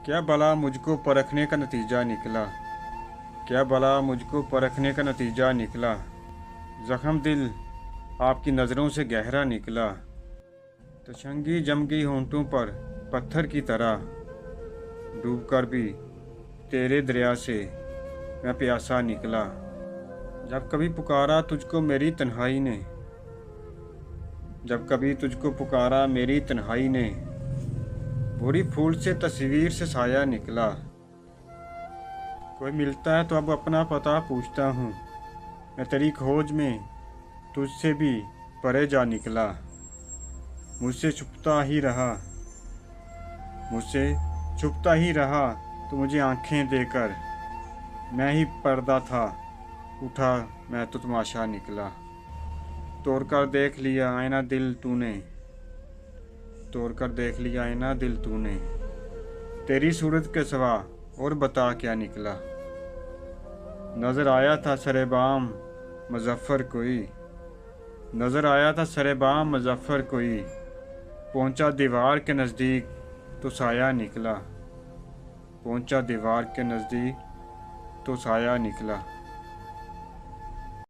क्या भला मुझको परखने का नतीजा निकला। क्या भला मुझको परखने का नतीजा निकला। जख्म दिल आपकी नज़रों से गहरा निकला। तशंगी जम गई होंठों पर पत्थर की तरह। डूब कर भी तेरे दरिया से मैं प्यासा निकला। जब कभी पुकारा तुझको मेरी तन्हाई ने। जब कभी तुझको पुकारा मेरी तन्हाई ने। भूरी फूल से तस्वीर से साया निकला। कोई मिलता है तो अब अपना पता पूछता हूँ। मैं तेरी खोज में तुझसे भी परे जा निकला। मुझसे छुपता ही रहा। मुझसे छुपता ही रहा तो मुझे आंखें देकर। मैं ही पर्दा था उठा मैं तो तमाशा निकला। तोड़ कर देख लिया आईना दिल तूने। तोड़ कर देख लिया आईना दिल तूने। तेरी सूरत के सिवा और बता क्या निकला। नजर आया था सरेबाम मुजफ्फर कोई। नजर आया था सरेबाम मुजफ्फर कोई। पहुंचा दीवार के नज़दीक तो साया निकला। पहुंचा दीवार के नज़दीक तो साया निकला।